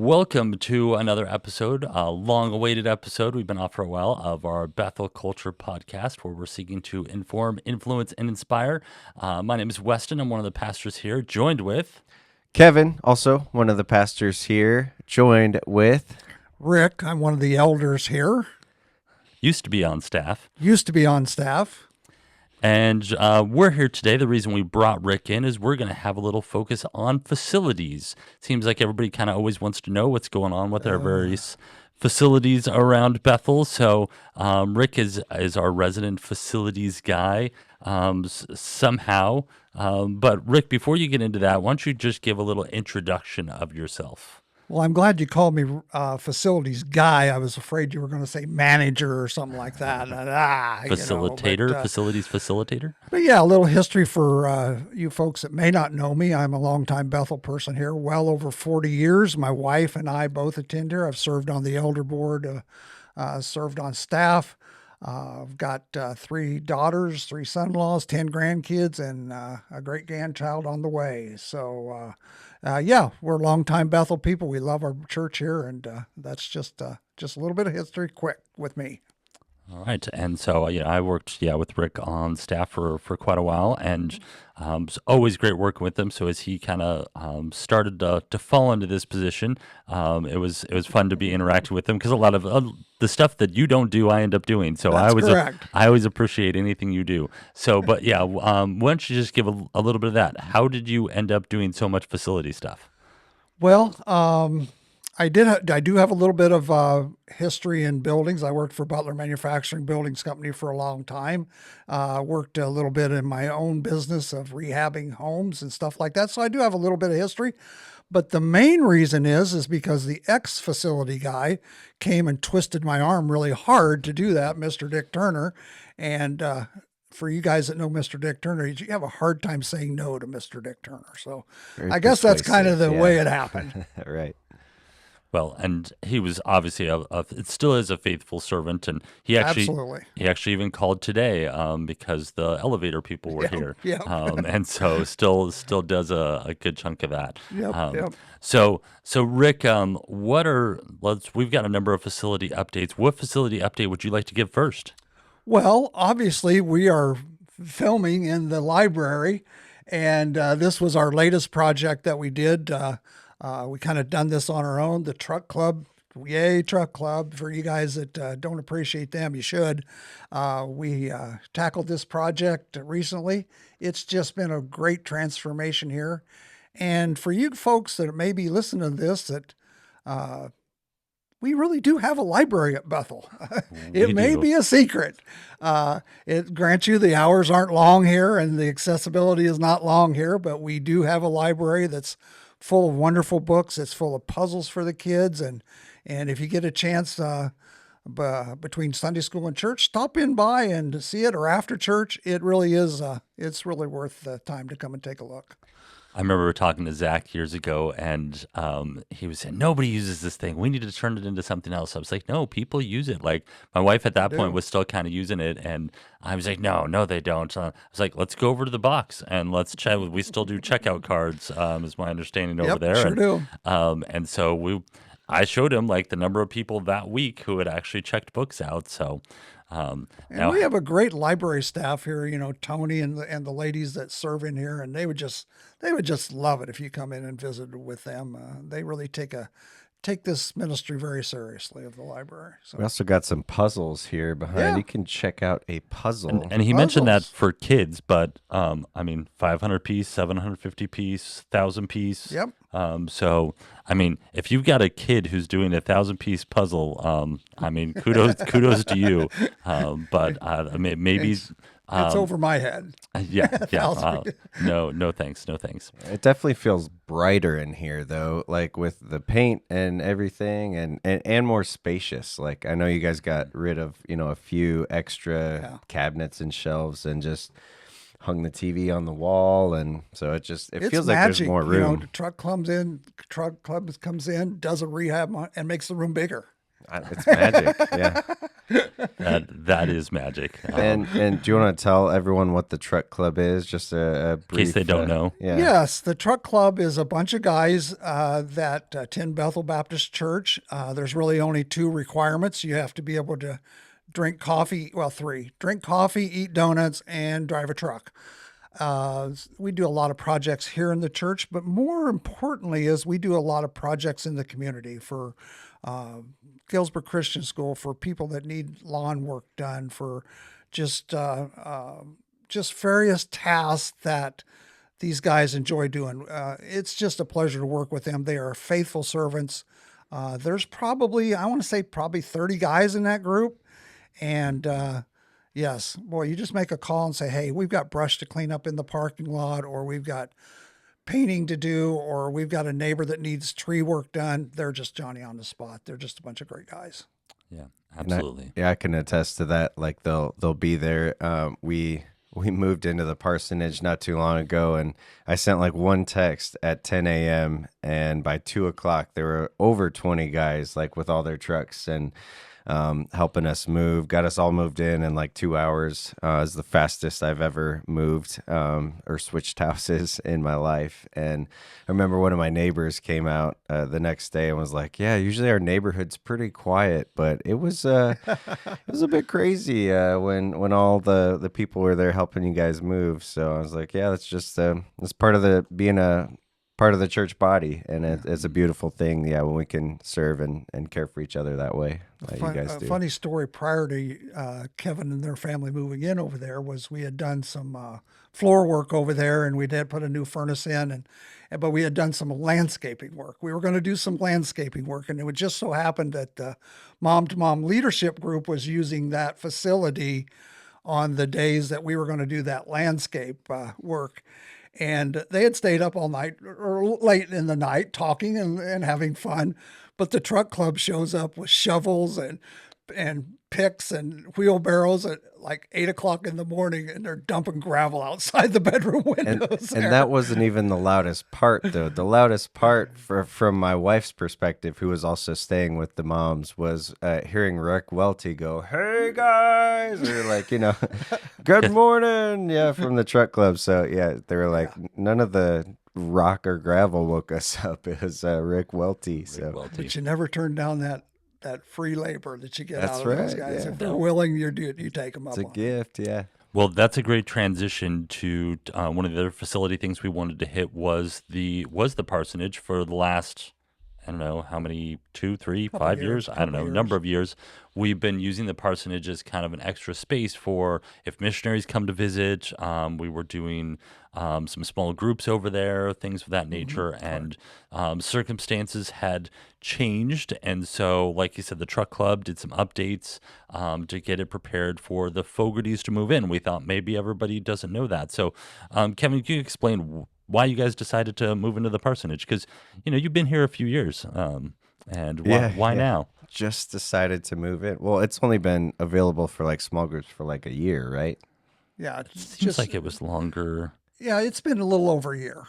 Welcome to another episode, a long-awaited episode. We've been off for a while of our Bethel Culture podcast, where we're seeking to inform, influence, and inspire. My name is Weston. I'm one of the pastors here, joined with Kevin, also one of the pastors here, joined with Rick. I'm one of the elders here. used to be on staff. Used to be on staff. And we're here today. The reason we brought Rick in is we're going to have a little focus on facilities. Seems like everybody kind of always wants to know what's going on with our various facilities around Bethel. So Rick is our resident facilities guy somehow. But Rick, before you get into that, why don't you just give a little introduction of yourself? Well, I'm glad you called me facilities guy. I was afraid you were going to say manager or something like that. Facilitator, facilities facilitator? But yeah, a little history for you folks that may not know me. I'm a longtime Bethel person here, well over 40 years. My wife and I both attend here. I've served on the elder board, served on staff. I've got 3 daughters, 3 son-in-laws, 10 grandkids, and a great-grandchild on the way. So, yeah, we're longtime Bethel people. We love our church here, and that's just a little bit of history quick with me. All right. And so, I worked, with Rick on staff for quite a while, and it's always great working with him. So as he kind of started to fall into this position, it was fun to be interacting with him, because a lot of the stuff that you don't do, I end up doing. So Correct. I always appreciate anything you do. So, but yeah, why don't you just give a little bit of that? How did you end up doing so much facility stuff? Well, I do have a little bit of history in buildings. I worked for Butler Manufacturing Buildings Company for a long time. Worked a little bit in my own business of rehabbing homes and stuff like that. So I do have a little bit of history. But the main reason is because the ex-facility guy came and twisted my arm really hard to do that, Mr. Dick Turner. And for you guys that know Mr. Dick Turner, you have a hard time saying no to Mr. Dick Turner. So Very I guess that's kind of persuasive, the yeah. way it happened. Right. Well, and he was obviously it still is a faithful servant, and he Absolutely. even called today because the elevator people were here, yeah. And so still does a good chunk of that. Yep. So Rick, we've got a number of facility updates. What facility update would you like to give first? Well, obviously, we are filming in the library, and this was our latest project that we did. We kind of done this on our own. The truck club, yay, truck club. For you guys that don't appreciate them, you should. We tackled this project recently. It's just been a great transformation here. And for you folks that may be listening to this, that we really do have a library at Bethel. It may be a secret. It grants you the hours aren't long here and the accessibility is not long here, but we do have a library that's full of wonderful books. It's full of puzzles for the kids. And if you get a chance between Sunday school and church, stop in by and see it, or after church. It really is, it's really worth the time to come and take a look. I remember talking to Zach years ago, and he was saying, nobody uses this thing. We need to turn it into something else. I was like, no, people use it. Like, my wife at that point was still kind of using it, and I was like, no, they don't. I was like, let's go over to the box, and let's check. We still do checkout cards, is my understanding over there. Sure do. And so I showed him, like, the number of people that week who had actually checked books out, so... and we have a great library staff here, Tony and the ladies that serve in here, and they would just love it if you come in and visit with them. They really take this ministry very seriously of the library. So. We also got some puzzles here behind. Yeah. You can check out a puzzle. And he mentioned that for kids, but 500 piece, 750 piece, 1,000 piece. Yep. So, if you've got a kid who's doing a 1,000-piece puzzle, kudos to you. But maybe it's over my head. Yeah. No thanks. It definitely feels brighter in here, though, like with the paint and everything, and more spacious. Like, I know you guys got rid of, a few extra cabinets and shelves and just hung the TV on the wall, and so it feels like magic. There's more room. The truck comes in, does a rehab and makes the room bigger. It's magic. Yeah. That is magic. And do you want to tell everyone what the truck club is? Just a In brief, case they don't know. Yeah. Yes, the truck club is a bunch of guys that attend Bethel Baptist Church. There's really only two requirements. You have to be able to drink coffee, well, three: drink coffee, eat donuts, and drive a truck. We do a lot of projects here in the church, but more importantly is we do a lot of projects in the community for uh, Galesburg Christian School, for people that need lawn work done, for just uh, uh, just various tasks that these guys enjoy doing. It's just a pleasure to work with them. They are faithful servants. There's probably, I want to say, probably 30 guys in that group. And yes, boy, you just make a call and say, hey, we've got brush to clean up in the parking lot, or we've got painting to do, or we've got a neighbor that needs tree work done. They're just Johnny on the spot. They're just a bunch of great guys. Yeah, And absolutely. yeah, I can attest to that. Like they'll be there. We moved into the parsonage not too long ago, and I sent like one text at 10 a.m. and by 2 o'clock there were over 20 guys like with all their trucks and helping us move. Got us all moved in like 2 hours. Is the fastest I've ever moved or switched houses in my life. And I remember one of my neighbors came out the next day and was like, "Yeah, usually our neighborhood's pretty quiet, but it was a bit crazy when all the people were there helping you guys move." So I was like, "Yeah, that's just that's part of the being a part of the church body, and it's a beautiful thing. Yeah, when we can serve and care for each other that way, like you guys do." Funny story prior to Kevin and their family moving in over there was we had done some floor work over there, and we did put a new furnace in, but we had done some landscaping work. We were going to do some landscaping work, and it would just so happen that the Mom to Mom leadership group was using that facility on the days that we were going to do that landscape work. And they had stayed up all night or late in the night talking and having fun. But the truck club shows up with shovels and picks and wheelbarrows at like 8 o'clock in the morning, and they're dumping gravel outside the bedroom windows. And that wasn't even the loudest part, though. The loudest part, from my wife's perspective, who was also staying with the moms, was hearing Rick Welty go, "Hey guys," or like, "Good morning," yeah, from the truck club. So yeah, they were like, none of the rock or gravel woke us up. It was Rick Welty. So, But you never turn down that free labor that you get That's out of those right, guys. yeah. If they're willing, you take them up it's a on it. gift, yeah. Well, that's a great transition to one of the other facility things we wanted to hit was the parsonage for the last, I don't know how many, 2, 3, 5 years. I don't know, number of years. We've been using the parsonage as kind of an extra space for if missionaries come to visit. We were doing some small groups over there, things of that nature, and circumstances had changed. And so, like you said, the truck club did some updates to get it prepared for the Fogartys to move in. We thought maybe everybody doesn't know that. So, Kevin, can you explain why you guys decided to move into the parsonage? Because you've been here a few years, and why now? Just decided to move in. Well, it's only been available for like small groups for like a year, right? Yeah, Seems like it was longer. yeah, it's been a little over a year.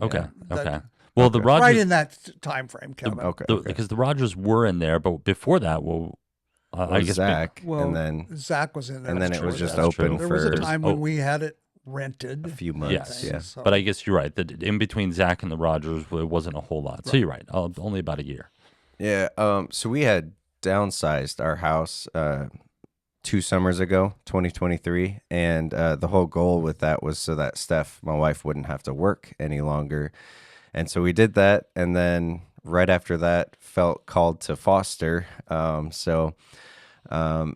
Okay, that- okay. Well, the Rogers, Right in that time frame, Kevin. Okay. because the Rogers were in there, but before that, I guess Zach, Well, and then Zach was in there. and then That's it was true. just That's open true. There was a for time when we had it rented. a few months. Yes. Yeah. So- But I guess you're right. That in between Zach and the Rogers, it wasn't a whole lot. So you're right. Only about a year. Yeah. So we had downsized our house 2 summers ago, 2023, and the whole goal with that was so that Steph, my wife, wouldn't have to work any longer, and so we did that. And then right after that, felt called to foster.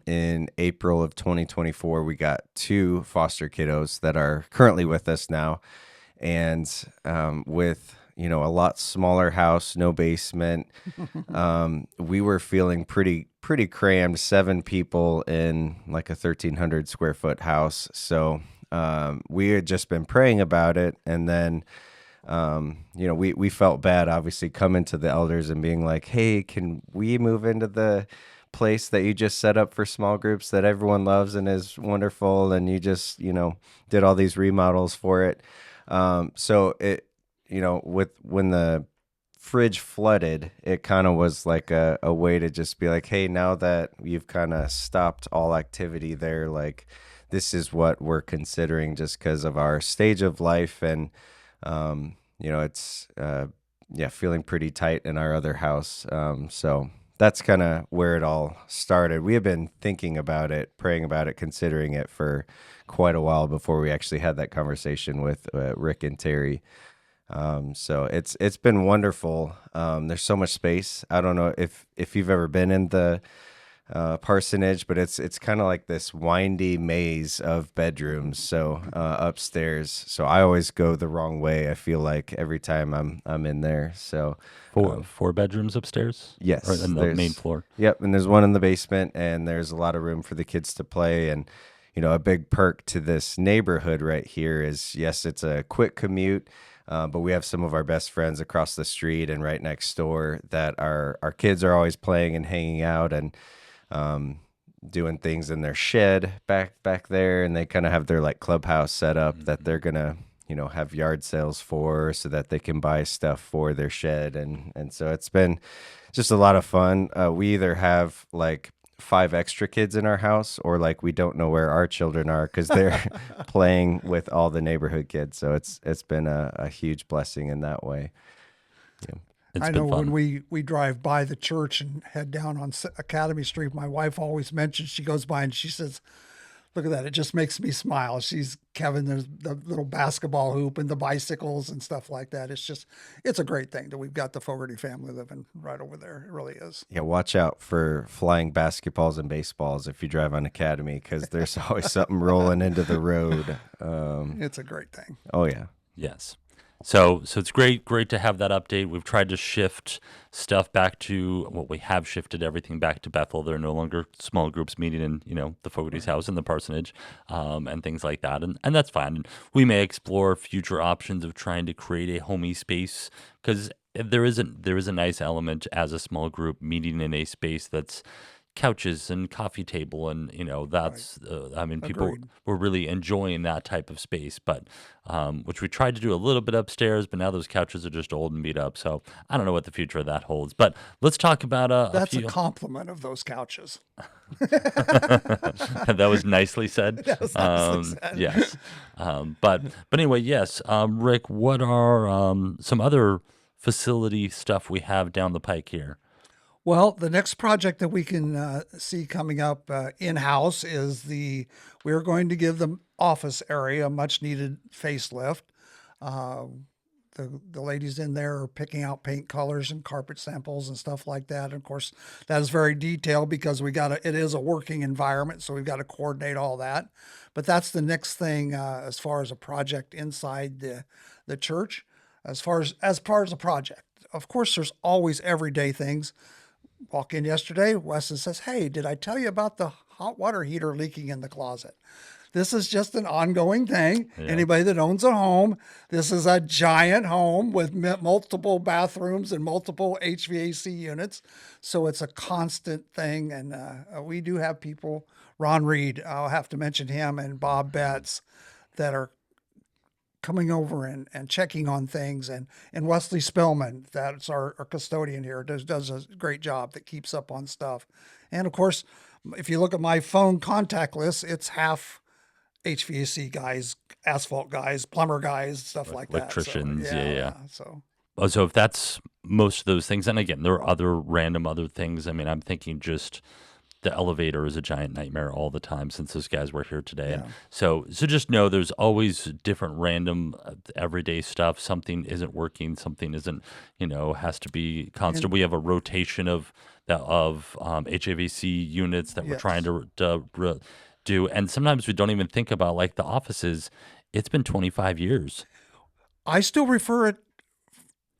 In April of 2024, we got 2 foster kiddos that are currently with us now, and with a lot smaller house, no basement. We were feeling pretty crammed, 7 people in like a 1,300 square foot house. So we had just been praying about it, and then we felt bad, obviously, coming to the elders and being like, "Hey, can we move into the place that you just set up for small groups that everyone loves and is wonderful, and you just did all these remodels for it?" So it with when the fridge flooded, it kind of was like a way to just be like, hey, now that you've kind of stopped all activity there, like this is what we're considering just because of our stage of life. And, it's, yeah, feeling pretty tight in our other house. So that's kind of where it all started. We have been thinking about it, praying about it, considering it for quite a while before we actually had that conversation with Rick and Terry. So it's been wonderful. There's so much space. I don't know if you've ever been in the parsonage, but it's kind of like this windy maze of bedrooms. So upstairs, so I always go the wrong way. I feel like every time I'm in there. So Four bedrooms upstairs? yes, Or in the main there's floor? Yep, and there's one in the basement, and there's a lot of room for the kids to play. And a big perk to this neighborhood right here is, yes, it's a quick commute. But we have some of our best friends across the street and right next door that our kids are always playing and hanging out and doing things in their shed back there, and they kind of have their like clubhouse set up that they're gonna have yard sales for, so that they can buy stuff for their shed, and so it's been just a lot of fun. We either have like 5 extra kids in our house, or like we don't know where our children are because they're playing with all the neighborhood kids. So it's been a huge blessing in that way. Yeah. It's I been know fun. when we drive by the church and head down on Academy Street, my wife always mentions, she goes by and she says, look at that. It just makes me smile. She's Kevin, there's the little basketball hoop and the bicycles and stuff like that. It's a great thing that we've got the Fogarty family living right over there. It really is. Yeah, watch out for flying basketballs and baseballs if you drive on Academy, because there's always something rolling into the road. It's a great thing. Oh yeah. Yes. So it's great to have that update. We've tried to shift stuff back to we have shifted everything back to Bethel. There are no longer small groups meeting in, the Fogarty's house in the parsonage, and things like that. And that's fine. And we may explore future options of trying to create a homey space, because there is a nice element as a small group meeting in a space that's couches and coffee table, and that's people Agreed. were really enjoying that type of space, but which we tried to do a little bit upstairs, but now those couches are just old and beat up, so I don't know what the future of that holds. But let's talk about a That's few. a compliment of those couches. That was nicely said. That was nicely said. Yes. But anyway, yes, Rick, what are some other facility stuff we have down the pike here? Well, the next project that we can see coming up in-house is we're going to give the office area a much needed facelift. Uh, the ladies in there are picking out paint colors and carpet samples and stuff like that. And of course, that is very detailed because it is a working environment, so we've got to coordinate all that. But that's the next thing as far as a project inside the church. As far as a project, of course, there's always everyday things. Walk in yesterday, Weston says, "Hey, did I tell you about the hot water heater leaking in the closet?" This is just an ongoing thing. Yeah. Anybody that owns a home, this is a giant home with multiple bathrooms and multiple HVAC units. So it's a constant thing. And we do have people, Ron Reed, I'll have to mention him, and Bob Betts, that are coming over and checking on things, and Wesley Spillman, that's our custodian here, does a great job, that keeps up on stuff. And of course, if you look at my phone contact list, it's half HVAC guys, asphalt guys, plumber guys, stuff like that. Electricians, yeah. So So if that's most of those things, and again, there are other things. I mean, I'm thinking just the elevator is a giant nightmare all the time since those guys were here today. And so just know there's always different random everyday stuff. Something isn't working, something isn't, has to be constant. We have a rotation of HVAC units that we're trying to do. And sometimes we don't even think about, like, the offices. It's been 25 years. I still refer it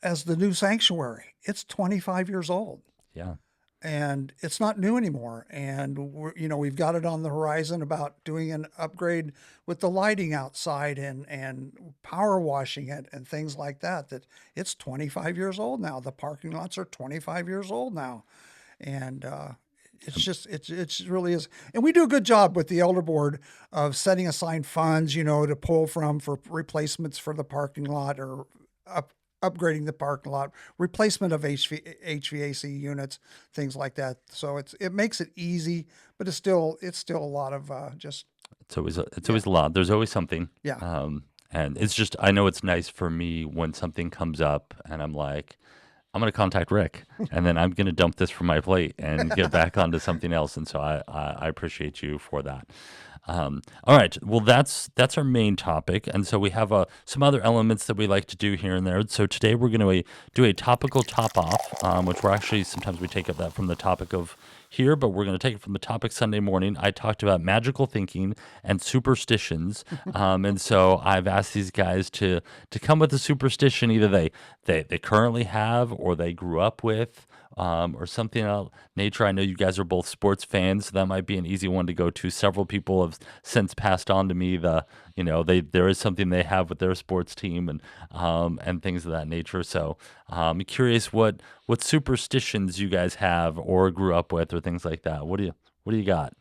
as the new sanctuary. It's 25 years old. Yeah. And it's not new anymore. And we've got it on the horizon about doing an upgrade with the lighting outside and power washing it and things like that. That it's 25 years old now. The parking lots are 25 years old now, and it really is. And we do a good job with the elder board of setting aside funds, to pull from for replacements for the parking lot or upgrading the parking lot, replacement of HVAC units, things like that. So it makes it easy, but it's still a lot of just It's always a lot. There's always something. yeah. And it's just I know it's nice for me when something comes up and I'm like, I'm gonna contact Rick, and then I'm gonna dump this from my plate and get back onto something else. And so I appreciate you for that. All right, well that's our main topic, and so we have some other elements that we like to do here and there. So today we're going to do a topical top off, which we're actually sometimes we take up that from the topic of here, but we're going to take it from the topic Sunday morning. I talked about magical thinking and superstitions, and so I've asked these guys to come with a superstition either they currently have or they grew up with. Or something of nature. I know you guys are both sports fans, so that might be an easy one to go to. Several people have since passed on to me there is something they have with their sports team and things of that nature. So I'm curious what superstitions you guys have or grew up with or things like that. What do you got?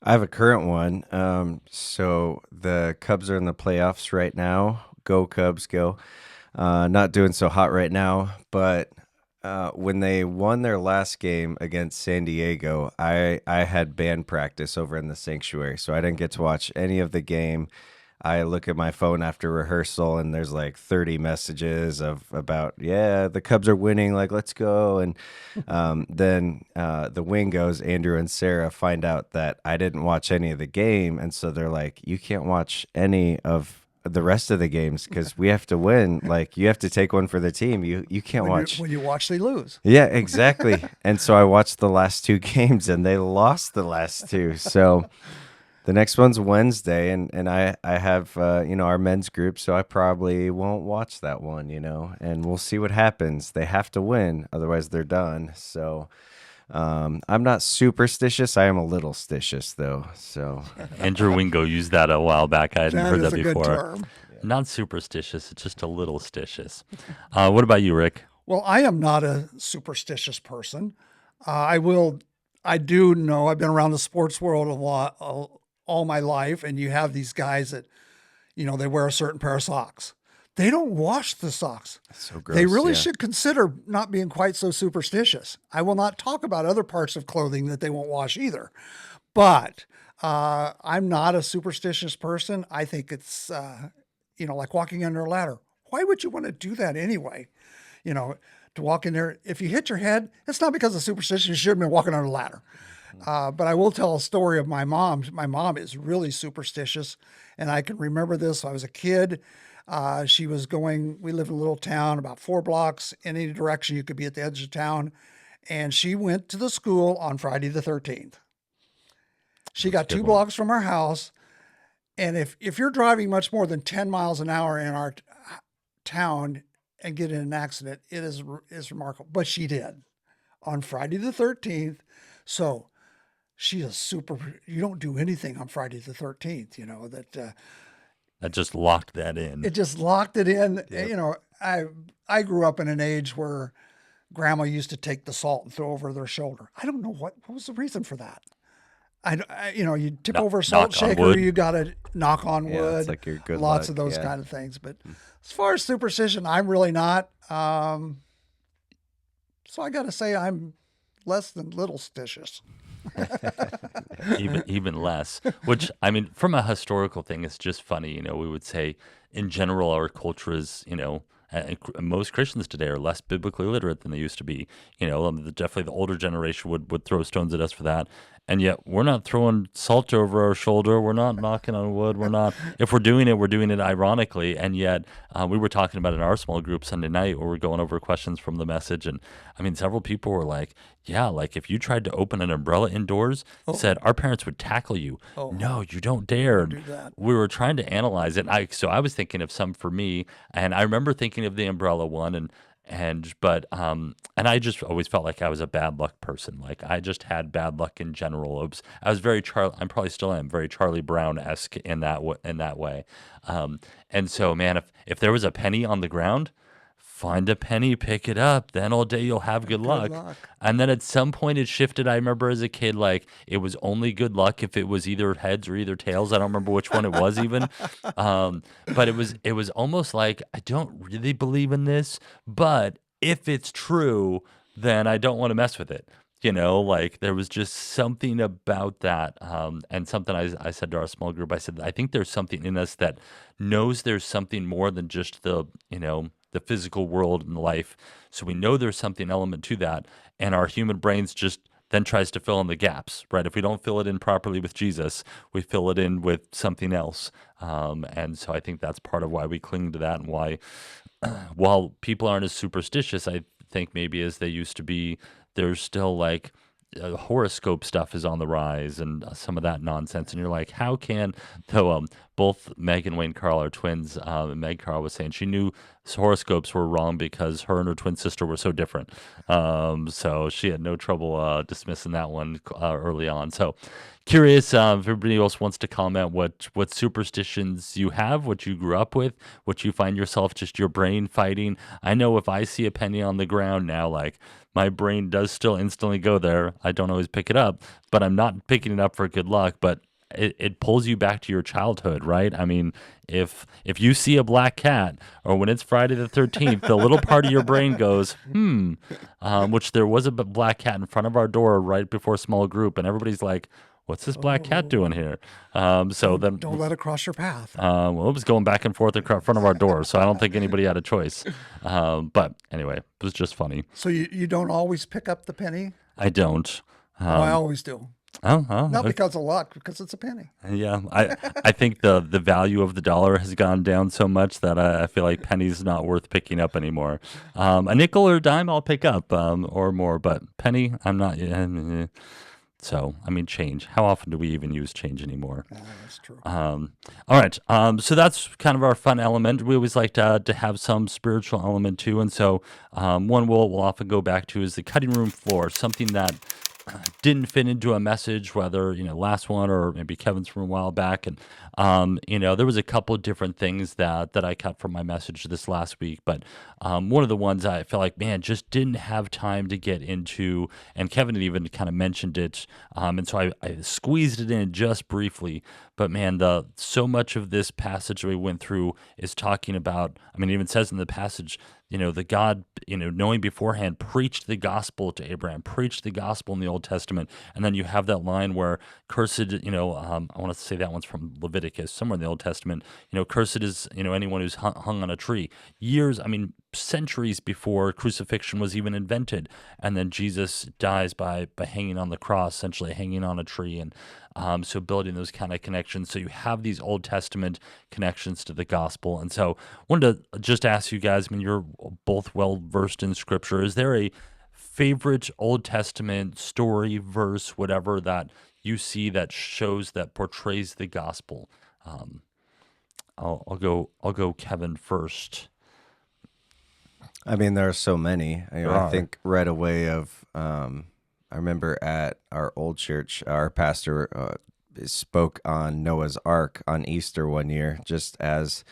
I have a current one. So the Cubs are in the playoffs right now. Go Cubs, go. Not doing so hot right now, but when they won their last game against San Diego, I had band practice over in the sanctuary, so I didn't get to watch any of the game. I look at my phone after rehearsal, and there's like 30 messages about the Cubs are winning, like let's go. And then the Wingos, Andrew and Sarah, find out that I didn't watch any of the game, and so they're like, "You can't watch any of the rest of the games because we have to win. Like you have to take one for the team. You can't watch When you watch, they lose. Yeah, exactly. And so I watched the last two games and they lost the last two. So the next one's Wednesday and I have our men's group, so I probably won't watch that one, and we'll see what happens. They have to win, otherwise they're done. So I'm not superstitious. I am a little stitious, though. So Andrew Wingo used that a while back. I hadn't heard that is a good before. term. Not superstitious. It's just a little stitious. What about you, Rick? Well, I am not a superstitious person. I do know I've been around the sports world a lot, all my life, and you have these guys that, they wear a certain pair of socks. They don't wash the socks. That's so gross. They really should consider not being quite so superstitious. I will not talk about other parts of clothing that they won't wash either. But I'm not a superstitious person. I think it's, like walking under a ladder. Why would you want to do that anyway? To walk in there. If you hit your head, it's not because of superstition. You should have been walking under a ladder. But I will tell a story of my mom. My mom is really superstitious. And I can remember this. I was a kid. We live in a little town about 4 blocks in any direction. You could be at the edge of town. And she went to the school on Friday the 13th. She got 2 blocks from our house. And if you're driving much more than 10 miles an hour in our town and get in an accident, it is remarkable. But she did on Friday the 13th. So she is you don't do anything on Friday the 13th, That just locked that in. It just locked it in. Yep. I grew up in an age where grandma used to take the salt and throw over their shoulder. I don't know what was the reason for that. You tip over a salt shaker, you got to knock on wood. Yeah, it's like your good lots luck, of those kind of things. But as far as superstition, I'm really not. So I got to say I'm less than little stitious. even less, which I mean from a historical thing, it's just funny. We would say in general our culture is most Christians today are less biblically literate than they used to be. Definitely the older generation would throw stones at us for that. And yet we're not throwing salt over our shoulder. We're not knocking on wood. We're not, if we're doing it ironically. And yet we were talking about in our small group Sunday night where we're going over questions from the message. And I mean, several people were like, yeah, like if you tried to open an umbrella indoors, said our parents would tackle you. No, you don't dare. Don't do that. We were trying to analyze it. So I was thinking of some for me. And I remember thinking of the umbrella one but I just always felt like I was a bad luck person. Like I just had bad luck in general. I was very I'm probably still am very Charlie Brown-esque in that way. And so, man, if there was a penny on the ground, find a penny, pick it up, then all day you'll have good luck. And then at some point it shifted. I remember as a kid, like it was only good luck if it was either heads or either tails. I don't remember which one it was even. But it was almost like, I don't really believe in this, but if it's true, then I don't want to mess with it. Like there was just something about that. And something I said to our small group, I said, I think there's something in us that knows there's something more than just the physical world and life. So we know there's something element to that. And our human brains just then tries to fill in the gaps, right? If we don't fill it in properly with Jesus, we fill it in with something else. And so I think that's part of why we cling to that, and why, while people aren't as superstitious, I think maybe as they used to be, there's still like horoscope stuff is on the rise, and some of that nonsense. And you're like, how can, though, both Meg and Wayne Carl are twins. Meg Carl was saying she knew horoscopes were wrong because her and her twin sister were so different. So she had no trouble dismissing that one early on. So curious if everybody else wants to comment what superstitions you have, what you grew up with, what you find yourself just your brain fighting. I know if I see a penny on the ground now, like my brain does still instantly go there. I don't always pick it up, but I'm not picking it up for good luck. But it pulls you back to your childhood, right? I mean, if you see a black cat, or when it's Friday the 13th, the little part of your brain goes, which there was a black cat in front of our door right before small group, and everybody's like, what's this black cat doing here? So then don't let it cross your path. Well, it was going back and forth in front of our door, so I don't think anybody had a choice. But anyway, it was just funny. So you don't always pick up the penny? I don't. I always do. Oh, Not because of luck, because it's a penny. Yeah, I think the value of the dollar has gone down so much that I feel like penny's not worth picking up anymore. A nickel or a dime I'll pick up, or more, but penny I'm not. So, I mean, change. How often do we even use change anymore? That's true. All right. So that's kind of our fun element. We always like to have some spiritual element too. And so one we'll often go back to is the cutting room floor, something that didn't fit into a message, whether, last one or maybe Kevin's from a while back. And, there was a couple of different things that I cut from my message this last week. But one of the ones I felt like, man, just didn't have time to get into, and Kevin had even kind of mentioned it. And so I squeezed it in just briefly. But man, so much of this passage we went through is talking about, I mean, it even says in the passage, the God, knowing beforehand, preached the gospel to Abraham, preached the gospel in the Old Testament. And then you have that line where cursed, I want to say that one's from Leviticus, somewhere in the Old Testament, cursed is, anyone who's hung on a tree. Years, I mean, centuries before crucifixion was even invented. And then Jesus dies by hanging on the cross, essentially hanging on a tree. And so building those kind of connections. So you have these Old Testament connections to the gospel. And so I wanted to just ask you guys, I mean, you're both well versed in scripture. Is there a favorite Old Testament story, verse, whatever that you see that shows, that portrays the gospel? I'll go Kevin first. I mean, there are so many. I think right away I remember at our old church, our pastor spoke on Noah's Ark on Easter one year, just as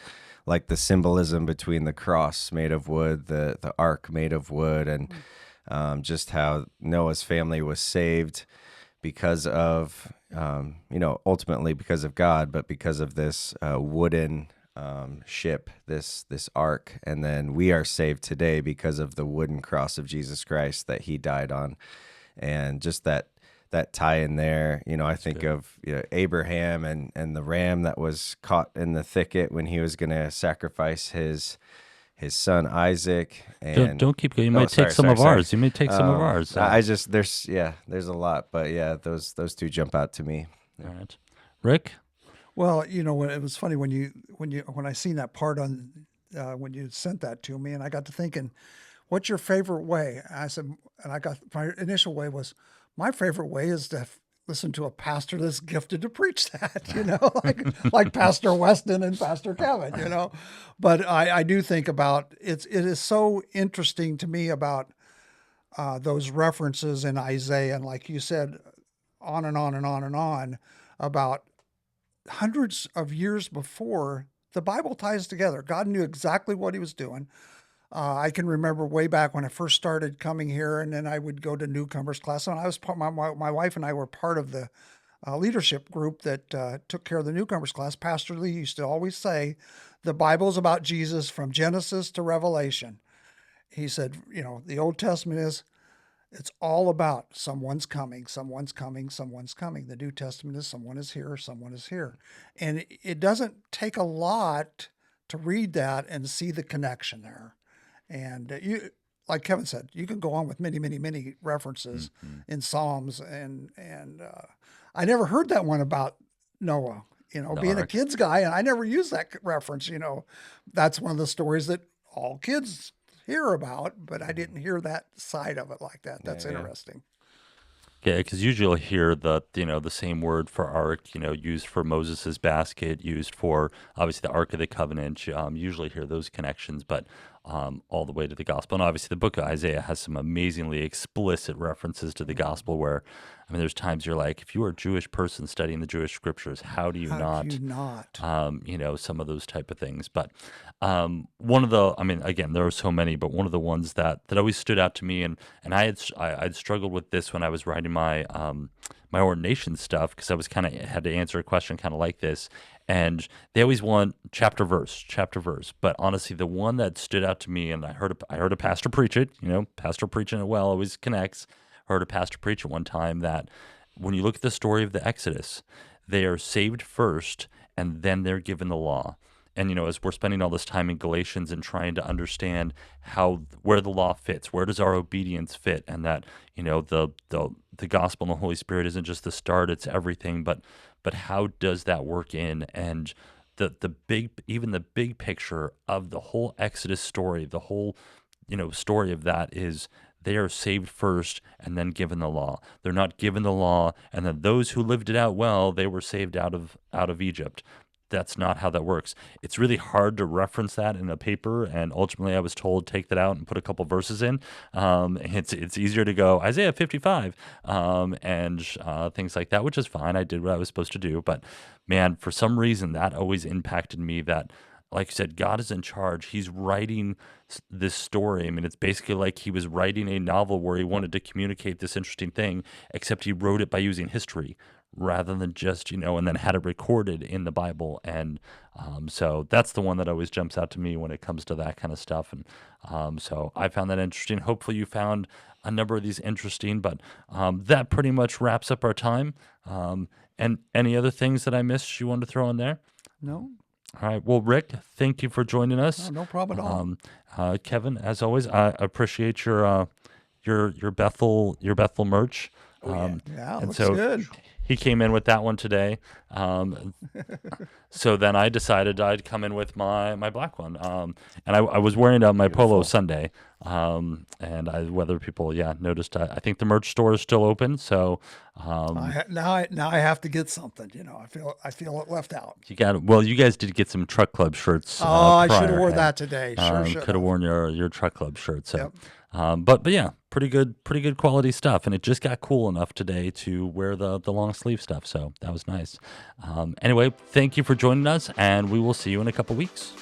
like the symbolism between the cross made of wood, the ark made of wood, and just how Noah's family was saved because of, ultimately because of God, but because of this wooden ship, this ark. And then we are saved today because of the wooden cross of Jesus Christ that he died on. And just that tie in there, I think of Abraham and the ram that was caught in the thicket when he was going to sacrifice his son Isaac. And don't keep going. You might take some of ours. You may take some of ours. There's a lot, but yeah, those two jump out to me. All right, Rick. Well, when it was funny when I seen that part on when you sent that to me, and I got to thinking, what's your favorite way? I said, and I got, my initial way was, my favorite way is to listen to a pastor that's gifted to preach that, like Pastor Weston and Pastor Kevin, But I do think about it is so interesting to me about those references in Isaiah, and like you said, on and on and on and on about hundreds of years before. The Bible ties together. God knew exactly what he was doing. I can remember way back when I first started coming here, and then I would go to newcomers class. And I was my wife and I were part of the leadership group that took care of the newcomers class. Pastor Lee used to always say, "The Bible's about Jesus from Genesis to Revelation." He said, the Old Testament it's all about someone's coming, someone's coming, someone's coming. The New Testament is someone is here, someone is here. And it doesn't take a lot to read that and see the connection there. And like Kevin said, you can go on with many, many, many references in Psalms. And I never heard that one about Noah, being a kids guy. And I never used that reference. That's one of the stories that all kids hear about, but I didn't hear that side of it like that. That's interesting. Yeah, because usually you'll hear the same word for ark, used for Moses's basket, used for obviously the Ark of the Covenant. Usually hear those connections, but all the way to the gospel. And obviously the book of Isaiah has some amazingly explicit references to the gospel where, there's times you're like, if you are a Jewish person studying the Jewish scriptures, how do you not? Some of those type of things. But one of the, again, there are so many, but one of the ones that always stood out to me, and I'd struggled with this when I was writing my my ordination stuff, because I was had to answer a question kind of like this, and they always want chapter verse. But honestly, the one that stood out to me, and I heard a pastor preach it. Pastor preaching it well always connects. Heard a pastor preach at one time that when you look at the story of the Exodus, they are saved first, and then they're given the law. And as we're spending all this time in Galatians and trying to understand where the law fits, where does our obedience fit, and that the gospel and the Holy Spirit isn't just the start; it's everything. But how does that work in? And the big picture of the whole Exodus story, the whole story of that is they are saved first and then given the law. They're not given the law, and then those who lived it out well, they were saved out of Egypt. That's not how that works. It's really hard to reference that in a paper, and ultimately I was told take that out and put a couple verses in. It's easier to go Isaiah 55 and things like that, which is fine. I did what I was supposed to do, but man, for some reason that always impacted me. That, like you said, God is in charge. He's writing this story. It's basically like he was writing a novel where he wanted to communicate this interesting thing, except he wrote it by using history rather than just, and then had it recorded in the Bible. And so that's the one that always jumps out to me when it comes to that kind of stuff. And so I found that interesting. Hopefully you found a number of these interesting, but that pretty much wraps up our time. And any other things that I missed you wanted to throw in there? No. All right. Well, Rick, thank you for joining us. No problem at all. Kevin, as always, I appreciate your Bethel merch. Yeah, and looks so good. He came in with that one today. So then I decided I'd come in with my black one. And I was wearing my polo Sunday. And whether people noticed, I think the merch store is still open. So now I have to get something. I feel left out. You guys did get some Truck Club shirts. I should have worn that today. Sure should. Could have worn your Truck Club shirt. So. Yep. But yeah, pretty good quality stuff, and it just got cool enough today to wear the long sleeve stuff, so that was nice. Anyway, thank you for joining us, and we will see you in a couple weeks.